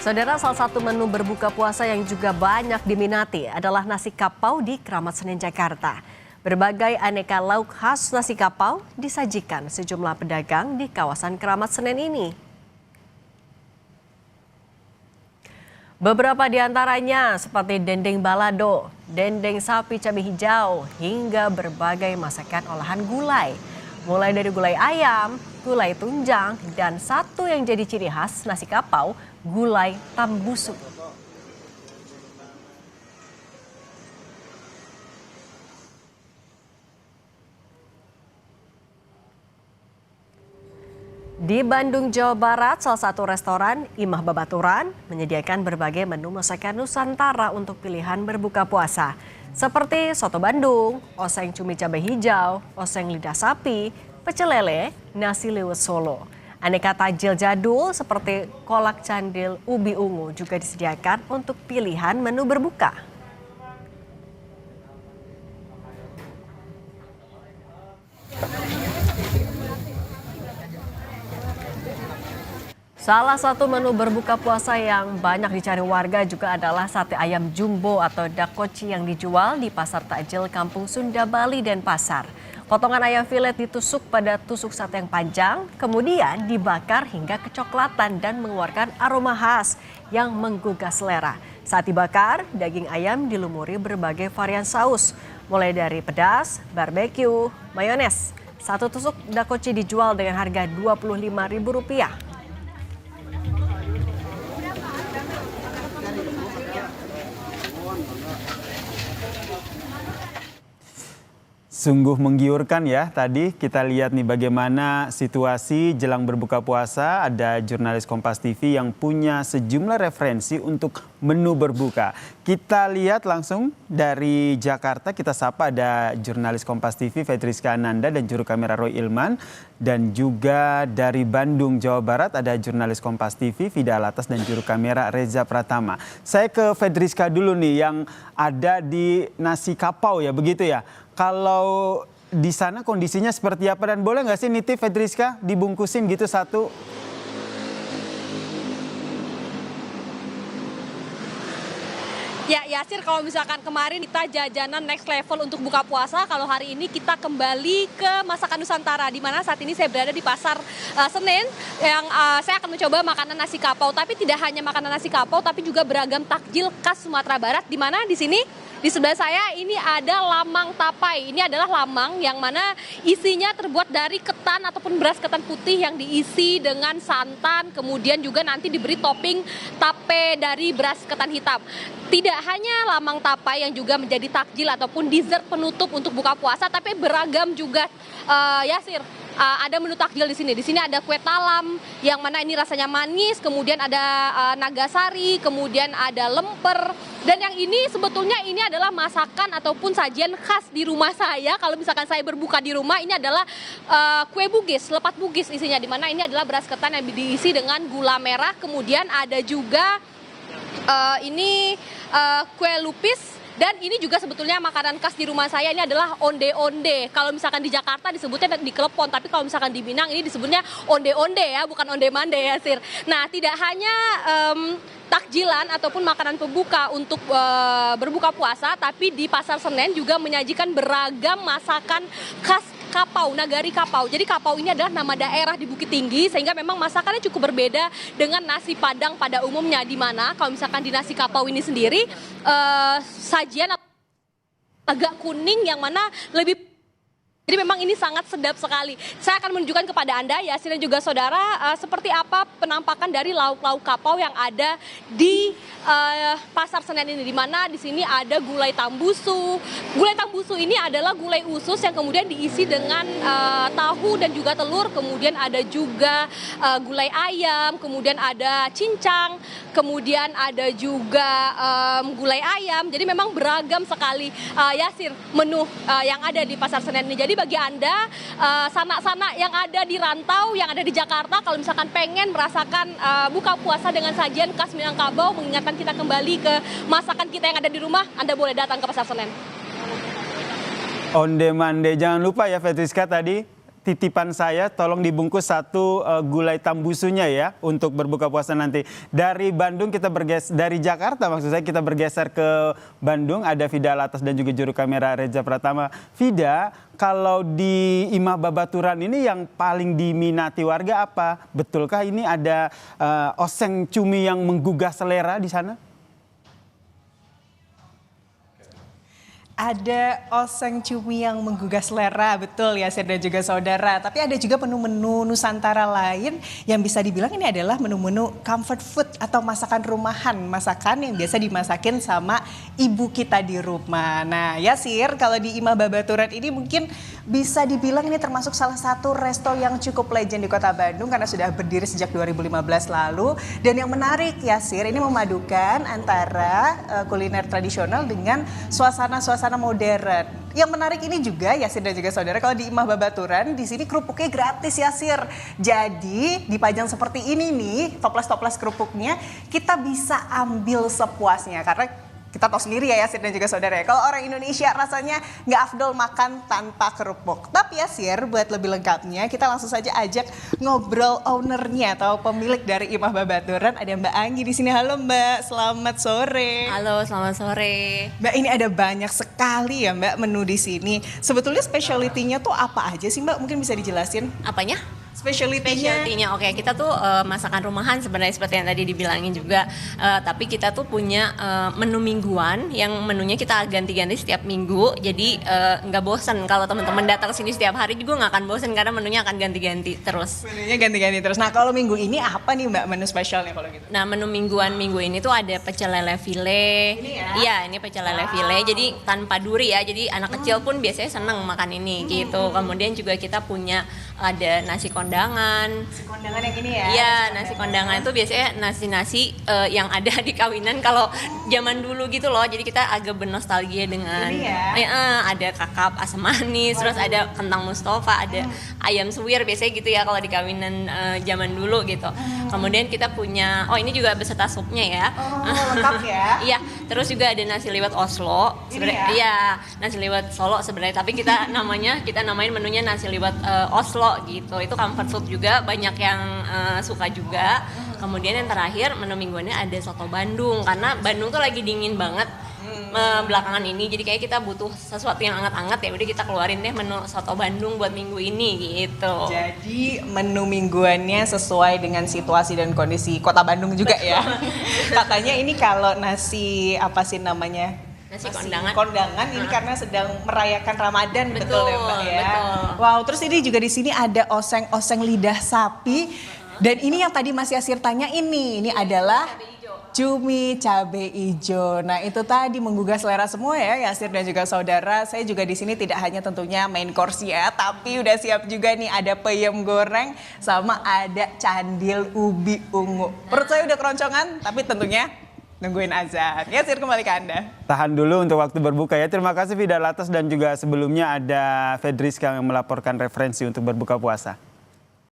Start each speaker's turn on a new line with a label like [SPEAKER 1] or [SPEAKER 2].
[SPEAKER 1] Saudara, salah satu menu berbuka puasa yang juga banyak diminati adalah nasi kapau di Kramat Senen, Jakarta. Berbagai aneka lauk khas nasi kapau disajikan sejumlah pedagang di kawasan Kramat Senen ini. Beberapa di antaranya seperti dendeng balado, dendeng sapi cabai hijau, hingga berbagai masakan olahan gulai. Mulai dari gulai ayam, gulai tunjang, dan satu yang jadi ciri khas nasi kapau, gulai tambusu. Di Bandung, Jawa Barat, salah satu restoran, Imah Babaturan, menyediakan berbagai menu masakan Nusantara untuk pilihan berbuka puasa. Seperti soto Bandung, oseng cumi cabai hijau, oseng lidah sapi, pecel lele, nasi liwet Solo. Aneka tajil jadul seperti kolak candil ubi ungu juga disediakan untuk pilihan menu berbuka. Salah satu menu berbuka puasa yang banyak dicari warga juga adalah sate ayam jumbo atau dakoci yang dijual di Pasar Takjil Kampung Sunda, Bali, dan Pasar. Potongan ayam filet ditusuk pada tusuk sate yang panjang, kemudian dibakar hingga kecoklatan dan mengeluarkan aroma khas yang menggugah selera. Saat dibakar, daging ayam dilumuri berbagai varian saus, mulai dari pedas, barbeque, mayones. Satu tusuk dakoci dijual dengan harga Rp25.000.
[SPEAKER 2] Sungguh menggiurkan ya, tadi kita lihat nih bagaimana situasi jelang berbuka puasa. Ada jurnalis Kompas TV yang punya sejumlah referensi untuk menu berbuka. Kita lihat langsung dari Jakarta, kita sapa ada jurnalis Kompas TV Fedriska Ananda dan juru kamera Roy Ilman. Dan juga dari Bandung, Jawa Barat ada jurnalis Kompas TV Vida Alatas dan juru kamera Reza Pratama. Saya ke Fedriska dulu nih yang ada di nasi kapau ya, begitu ya. Kalau di sana kondisinya seperti apa dan boleh nggak sih nitip Fedriska dibungkusin gitu satu?
[SPEAKER 3] Ya Yasir, kalau misalkan kemarin kita jajanan next level untuk buka puasa, kalau hari ini kita kembali ke masakan Nusantara, di mana saat ini saya berada di Pasar Senen yang saya akan mencoba makanan nasi kapau. Tapi tidak hanya makanan nasi kapau, tapi juga beragam takjil khas Sumatera Barat, di mana di sini di sebelah saya ini ada lamang tapai. Ini adalah lamang yang mana isinya terbuat dari ketan ataupun beras ketan putih yang diisi dengan santan, kemudian juga nanti diberi topping tape dari beras ketan hitam. Tidak hanya lamang tapai yang juga menjadi takjil ataupun dessert penutup untuk buka puasa, tapi beragam juga Yasir. Ada menu takjil di sini. Di sini ada kue talam yang mana ini rasanya manis, kemudian ada nagasari, kemudian ada lemper. Dan yang ini sebetulnya ini adalah masakan ataupun sajian khas di rumah saya. Kalau misalkan saya berbuka di rumah, ini adalah kue bugis, lepat bugis isinya, di mana ini adalah beras ketan yang diisi dengan gula merah, kemudian ada juga ini kue lupis. Dan ini juga sebetulnya makanan khas di rumah saya, ini adalah onde-onde. Kalau misalkan di Jakarta disebutnya di Klepon, tapi kalau misalkan di Minang ini disebutnya onde-onde ya, bukan onde-mande ya Sir. Nah, tidak hanya takjilan ataupun makanan pembuka untuk berbuka puasa, tapi di Pasar Senen juga menyajikan beragam masakan khas Kapau, Nagari Kapau. Jadi Kapau ini adalah nama daerah di Bukit Tinggi, sehingga memang masakannya cukup berbeda dengan nasi Padang pada umumnya, di mana kalau misalkan di nasi Kapau ini sendiri sajian agak kuning yang mana lebih, jadi memang ini sangat sedap sekali. Saya akan menunjukkan kepada Anda, Yasir dan juga saudara, seperti apa penampakan dari lauk-lauk kapau yang ada di Pasar Senen ini, di mana di sini ada gulai tambusu. Gulai tambusu ini adalah gulai usus yang kemudian diisi dengan tahu dan juga telur, kemudian ada juga gulai ayam, kemudian ada cincang, kemudian ada juga gulai ayam. Jadi memang beragam sekali Yasir menu yang ada di Pasar Senen ini. Jadi bagi Anda sanak-sanak yang ada di rantau, yang ada di Jakarta, kalau misalkan pengen merasakan buka puasa dengan sajian khas Minangkabau, mengingatkan kita kembali ke masakan kita yang ada di rumah, Anda boleh datang ke Pasar Senen.
[SPEAKER 2] Onde mande, jangan lupa ya Fedriska tadi titipan saya, tolong dibungkus satu gulai tambusunya ya untuk berbuka puasa nanti. Dari Bandung dari Jakarta maksud saya kita bergeser ke Bandung. Ada Vida Alatas dan juga juru kamera Reza Pratama. Vida, kalau di Imah Babaturan ini yang paling diminati warga apa? Betulkah ini ada oseng cumi yang menggugah selera di sana?
[SPEAKER 4] Ada oseng cumi yang menggugah selera, betul ya Sir dan juga saudara. Tapi ada juga menu-menu Nusantara lain yang bisa dibilang ini adalah menu-menu comfort food atau masakan rumahan. Masakan yang biasa dimasakin sama ibu kita di rumah. Nah ya Sir, kalau di Imah Babaturan ini mungkin bisa dibilang ini termasuk salah satu resto yang cukup legend di kota Bandung karena sudah berdiri sejak 2015 lalu. Dan yang menarik ya Sir, ini memadukan antara kuliner tradisional dengan suasana modern. Yang menarik ini juga ya Sir dan juga saudara, kalau di Imah Babaturan di sini kerupuknya gratis ya Sir. Jadi dipajang seperti ini nih, toples-toples kerupuknya kita bisa ambil sepuasnya karena kita tahu sendiri ya Sir dan juga saudara ya, kalau orang Indonesia rasanya nggak afdol makan tanpa kerupuk. Tapi ya Sir, buat lebih lengkapnya kita langsung saja ajak ngobrol ownernya atau pemilik dari Imah Babaturan. Ada Mbak Anggi di sini. Halo Mbak, selamat sore.
[SPEAKER 5] Halo, selamat sore.
[SPEAKER 4] Mbak, ini ada banyak sekali ya Mbak menu di sini. Sebetulnya specialty-nya tuh apa aja sih Mbak? Mungkin bisa dijelasin?
[SPEAKER 5] Apanya?
[SPEAKER 4] Specialty-nya.
[SPEAKER 5] Specialty-nya, oke, kita tuh masakan rumahan sebenarnya seperti yang tadi dibilangin juga. Tapi kita tuh punya menu mingguan yang menunya kita ganti-ganti setiap minggu. Jadi nggak bosen kalau teman-teman datang ke sini setiap hari juga nggak akan bosen karena menunya akan ganti-ganti terus.
[SPEAKER 4] Menunya ganti-ganti terus. Nah kalau minggu ini apa nih Mbak menu spesialnya kalau gitu?
[SPEAKER 5] Nah menu mingguan minggu ini tuh ada pecel lele file.
[SPEAKER 4] Ini ya?
[SPEAKER 5] Iya, ini pecel lele file. Jadi tanpa duri ya. Jadi anak kecil pun biasanya seneng makan ini gitu. Kemudian juga kita punya ada nasi kondangan.
[SPEAKER 4] Nasi kondangan yang ini ya?
[SPEAKER 5] Iya, nasi kondangan itu biasanya nasi-nasi yang ada di kawinan kalau zaman dulu gitu loh. Jadi kita agak bernostalgia dengan
[SPEAKER 4] ini ya?
[SPEAKER 5] Ada kakap asam manis, terus ada kentang Mustafa, ada ayam suwir biasanya gitu ya kalau di kawinan zaman dulu gitu. Kemudian kita punya, ini juga beserta supnya ya.
[SPEAKER 4] Oh, lengkap ya?
[SPEAKER 5] Iya, terus juga ada nasi liwet Oslo.
[SPEAKER 4] Ini ya?
[SPEAKER 5] Iya, nasi liwet Solo sebenarnya, tapi kita namain menunya nasi liwet Oslo gitu. Itu comfort food juga, banyak yang suka juga. Kemudian yang terakhir menu mingguannya ada soto Bandung karena Bandung tuh lagi dingin banget belakangan ini. Jadi kayak kita butuh sesuatu yang hangat-hangat, ya udah kita keluarin deh menu soto Bandung buat minggu ini gitu.
[SPEAKER 4] Jadi menu mingguannya sesuai dengan situasi dan kondisi kota Bandung juga ya. Katanya ini kalau nasi apa sih namanya?
[SPEAKER 5] Nasi kondangan.
[SPEAKER 4] Kondangan ini karena sedang merayakan Ramadan, betul ya Mbak ya.
[SPEAKER 5] Betul.
[SPEAKER 4] Wow, terus ini juga di sini ada oseng-oseng lidah sapi. Dan ini yang tadi Mas Yasir tanya ini adalah cumi cabe ijo. Nah itu tadi menggugah selera semua ya Yasir dan juga saudara. Saya juga di sini tidak hanya tentunya main course ya, tapi udah siap juga nih ada peyem goreng sama ada candil ubi ungu. Perut saya udah keroncongan, tapi tentunya nungguin azan. Yasir, kembali ke Anda.
[SPEAKER 2] Tahan dulu untuk waktu berbuka ya. Terima kasih Vida Alatas dan juga sebelumnya ada Fedriska yang melaporkan referensi untuk berbuka puasa.